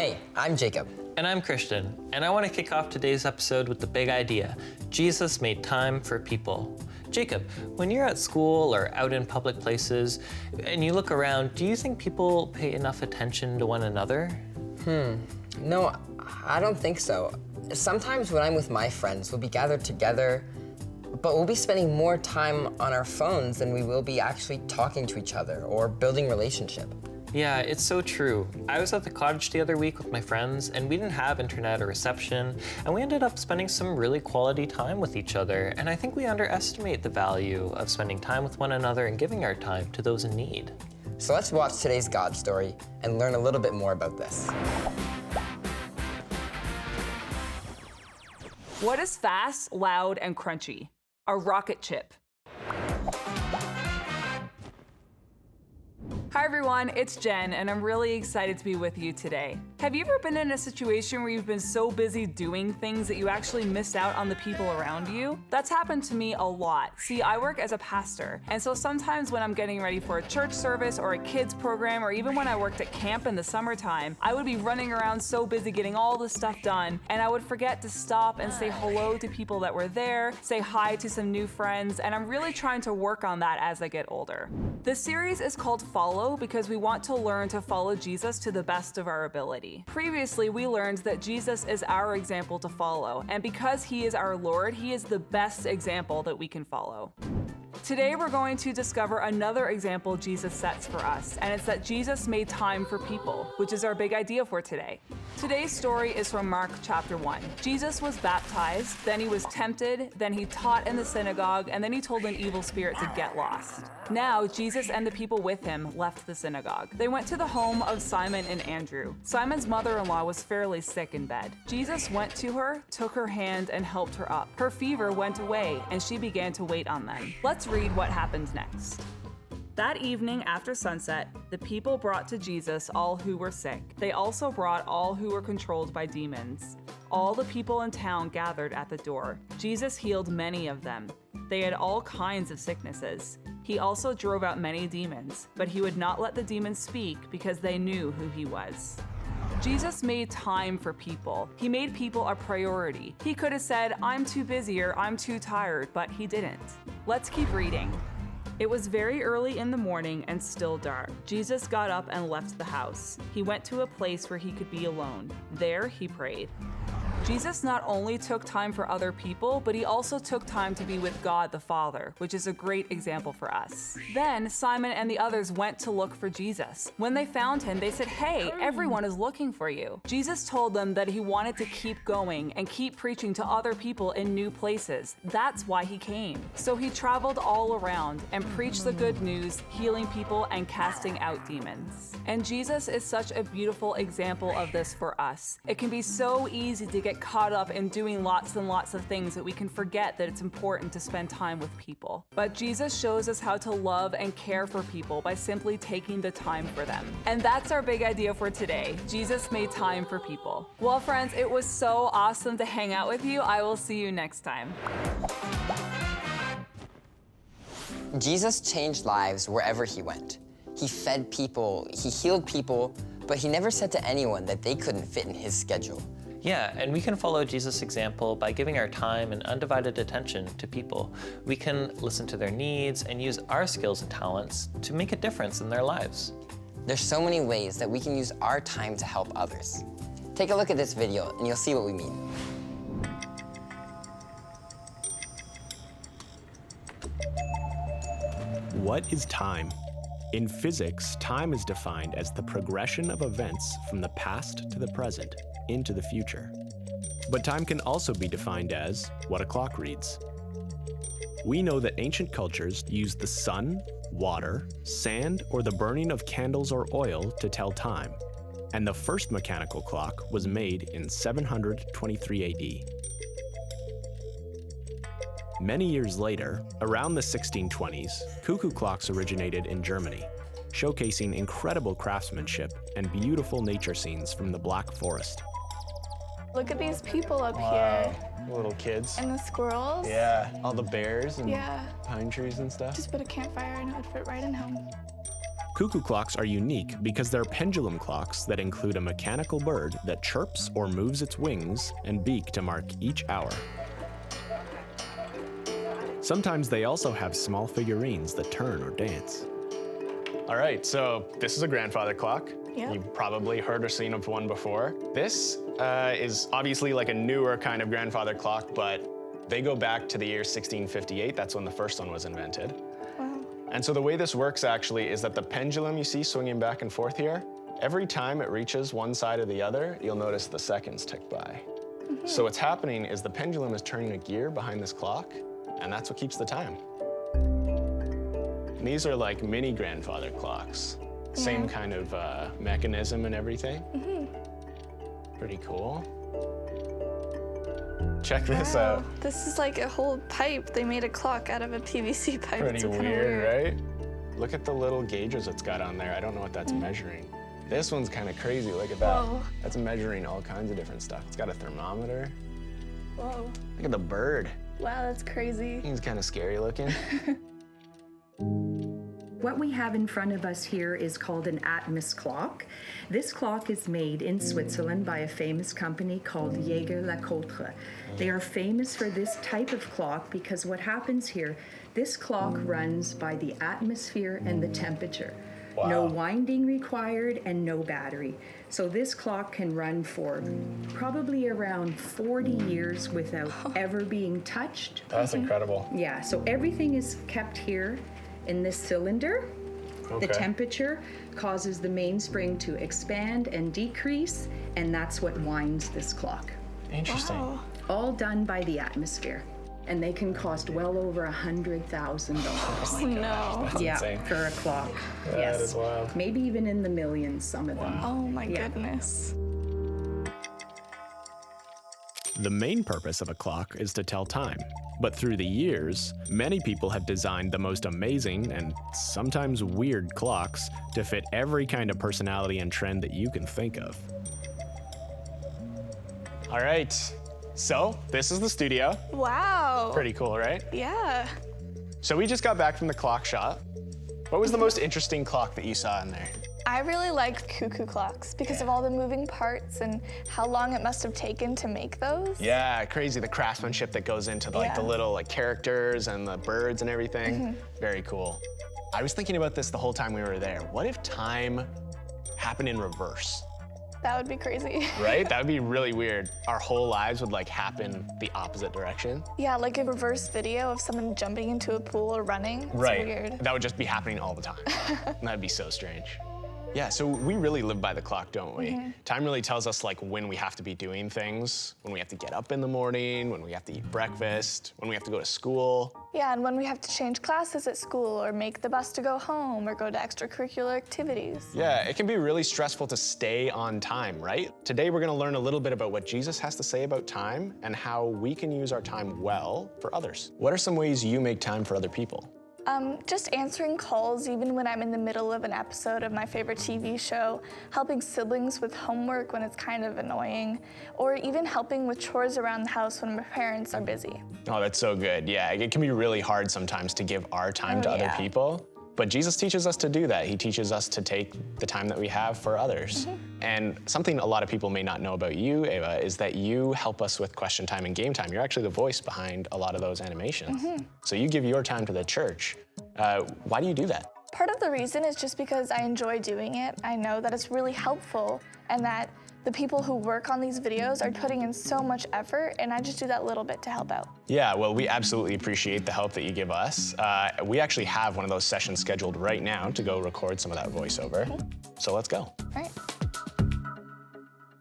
Hey, I'm Jacob. And I'm Christian, and I want to kick off today's episode with the big idea. Jesus made time for people. Jacob, when you're at school or out in public places and you look around, do you think people pay enough attention to one another? No, I don't think so. Sometimes when I'm with my friends, we'll be gathered together, but we'll be spending more time on our phones than we will be actually talking to each other or building relationship. Yeah, it's so true. I was at the cottage the other week with my friends, and we didn't have internet or reception, and we ended up spending some really quality time with each other, and I think we underestimate the value of spending time with one another and giving our time to those in need. So let's watch today's God story and learn a little bit more about this. What is fast, loud, and crunchy? A rocket chip. Hi everyone, it's Jen, and I'm really excited to be with you today. Have you ever been in a situation where you've been so busy doing things that you actually missed out on the people around you? That's happened to me a lot. See, I work as a pastor, and so sometimes when I'm getting ready for a church service or a kids program, or even when I worked at camp in the summertime, I would be running around so busy getting all this stuff done, and I would forget to stop and say hello to people that were there, say hi to some new friends, and I'm really trying to work on that as I get older. This series is called Follow because we want to learn to follow Jesus to the best of our ability. Previously, we learned that Jesus is our example to follow, and because he is our Lord, he is the best example that we can follow. Today, we're going to discover another example Jesus sets for us, and it's that Jesus made time for people, which is our big idea for today. Today's story is from Mark chapter 1. Jesus was baptized, then he was tempted, then he taught in the synagogue, and then he told an evil spirit to get lost. Now, Jesus and the people with him left the synagogue. They went to the home of Simon and Andrew. Simon's mother-in-law was fairly sick in bed. Jesus went to her, took her hand, and helped her up. Her fever went away, and she began to wait on them. Let's read what happened next. That evening after sunset, the people brought to Jesus all who were sick. They also brought all who were controlled by demons. All the people in town gathered at the door. Jesus healed many of them. They had all kinds of sicknesses. He also drove out many demons, but he would not let the demons speak because they knew who he was. Jesus made time for people. He made people a priority. He could have said, "I'm too busy" or "I'm too tired," but he didn't. Let's keep reading. It was very early in the morning and still dark. Jesus got up and left the house. He went to a place where he could be alone. There he prayed. Jesus not only took time for other people, but he also took time to be with God the Father, which is a great example for us. Then Simon and the others went to look for Jesus. When they found him, they said, "Hey, everyone is looking for you." Jesus told them that he wanted to keep going and keep preaching to other people in new places. That's why he came. So he traveled all around and preached the good news, healing people and casting out demons. And Jesus is such a beautiful example of this for us. It can be so easy to get caught up in doing lots and lots of things that we can forget that it's important to spend time with people. But Jesus shows us how to love and care for people by simply taking the time for them. And that's our big idea for today. Jesus made time for people. Well, friends, it was so awesome to hang out with you. I will see you next time. Jesus changed lives wherever he went. He fed people, he healed people, but he never said to anyone that they couldn't fit in his schedule. Yeah, and we can follow Jesus' example by giving our time and undivided attention to people. We can listen to their needs and use our skills and talents to make a difference in their lives. There's so many ways that we can use our time to help others. Take a look at this video and you'll see what we mean. What is time? In physics, time is defined as the progression of events from the past to the present into the future. But time can also be defined as what a clock reads. We know that ancient cultures used the sun, water, sand, or the burning of candles or oil to tell time, and the first mechanical clock was made in 723 AD. Many years later, around the 1620s, cuckoo clocks originated in Germany, showcasing incredible craftsmanship and beautiful nature scenes from the Black Forest. Look at these people up here. Little kids. And the squirrels. Yeah, all the bears and Yeah. pine trees and stuff. Just put a campfire and it would fit right in home. Cuckoo clocks are unique because they're pendulum clocks that include a mechanical bird that chirps or moves its wings and beak to mark each hour. Sometimes they also have small figurines that turn or dance. All right, so this is a grandfather clock. Yep. You've probably heard or seen of one before. This is obviously like a newer kind of grandfather clock, but they go back to the year 1658. That's when the first one was invented. Wow. And so the way this works actually is that the pendulum you see swinging back and forth here, every time it reaches one side or the other, you'll notice the seconds tick by. So what's happening is the pendulum is turning a gear behind this clock, and that's what keeps the time. And these are like mini grandfather clocks. Same kind of mechanism and everything. Pretty cool. Check this out. This is like a whole pipe. They made a clock out of a PVC pipe. Pretty It's kinda weird, right? Look at the little gauges it's got on there. I don't know what that's measuring. This one's kind of crazy. Look at that. Whoa. That's measuring all kinds of different stuff. It's got a thermometer. Whoa. Look at the bird. Wow, that's crazy. He's kind of scary looking. What we have in front of us here is called an Atmos clock. This clock is made in Switzerland by a famous company called Jaeger-LeCoultre. They are famous for this type of clock because what happens here, this clock runs by the atmosphere and the temperature. Wow. No winding required and no battery. So this clock can run for probably around 40 years without ever being touched. That's incredible. Yeah, so everything is kept here in this cylinder. Okay. The temperature causes the mainspring to expand and decrease, and that's what winds this clock. Interesting. Wow. All done by the atmosphere. And they can cost well over $100,000. Oh no. That's Yeah, insane. for a clock. That Yes. is wild. Maybe even in the millions, some of them. Oh my Yeah. goodness. The main purpose of a clock is to tell time. But through the years, many people have designed the most amazing and sometimes weird clocks to fit every kind of personality and trend that you can think of. All right, so this is the studio. Wow. Pretty cool, right? Yeah. So we just got back from the clock shop. What was the most interesting clock that you saw in there? I really liked cuckoo clocks because of all the moving parts and how long it must have taken to make those. Yeah, crazy, the craftsmanship that goes into like the Yeah. little like characters and the birds and everything. Very cool. I was thinking about this the whole time we were there. What if time happened in reverse, That would be crazy. right? That would be really weird. Our whole lives would like happen the opposite direction. Yeah, like a reverse video of someone jumping into a pool or running. It's weird. That would just be happening all the time. And that'd be so strange. Yeah, so we really live by the clock, don't we? Time really tells us like when we have to be doing things, when we have to get up in the morning, when we have to eat breakfast, when we have to go to school. Yeah, and when we have to change classes at school or make the bus to go home or go to extracurricular activities. Yeah, it can be really stressful to stay on time, right? Today we're gonna learn a little bit about what Jesus has to say about time and how we can use our time well for others. What are some ways you make time for other people? Just answering calls even when I'm in the middle of an episode of my favorite TV show, helping siblings with homework when it's kind of annoying, or even helping with chores around the house when my parents are busy. Oh, that's so good. Yeah, it can be really hard sometimes to give our time to other yeah. people. But Jesus teaches us to do that. He teaches us to take the time that we have for others. And something a lot of people may not know about you, Ava, is that you help us with question time and game time. You're actually the voice behind a lot of those animations. So you give your time to the church. Why do you do that? Part of the reason is just because I enjoy doing it. I know that it's really helpful and that the people who work on these videos are putting in so much effort, and I just do that little bit to help out. Yeah, well, we absolutely appreciate the help that you give us. We actually have one of those sessions scheduled right now to go record some of that voiceover. So let's go. All right.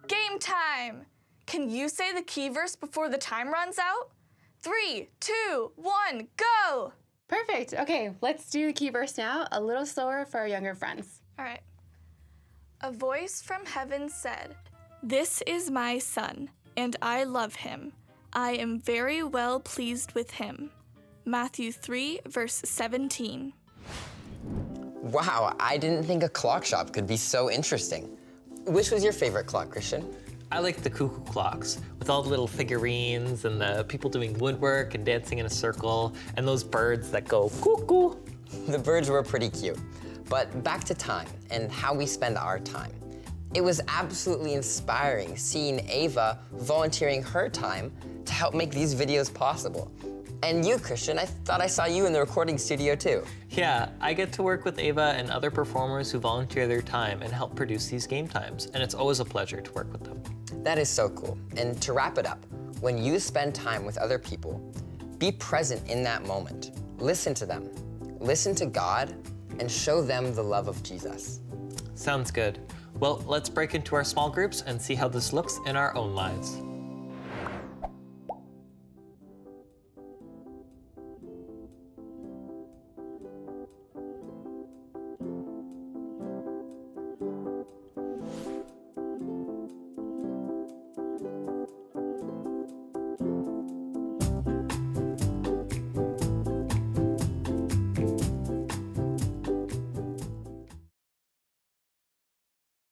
Game time! Can you say the key verse before the time runs out? 3, 2, 1, go! Perfect. Okay, let's do the key verse now, a little slower for our younger friends. All right. A voice from heaven said, "This is my son, and I love him. I am very well pleased with him." Matthew 3, verse 17. Wow, I didn't think a clock shop could be so interesting. Which was your favorite clock, Christian? I like the cuckoo clocks with all the little figurines and the people doing woodwork and dancing in a circle and those birds that go cuckoo. The birds were pretty cute. But back to time and how we spend our time. It was absolutely inspiring seeing Ava volunteering her time to help make these videos possible. And you, Christian, I thought I saw you in the recording studio too. Yeah, I get to work with Ava and other performers who volunteer their time and help produce these game times, and it's always a pleasure to work with them. That is so cool. And to wrap it up, when you spend time with other people, be present in that moment. Listen to them, listen to God, and show them the love of Jesus. Sounds good. Well, let's break into our small groups and see how this looks in our own lives.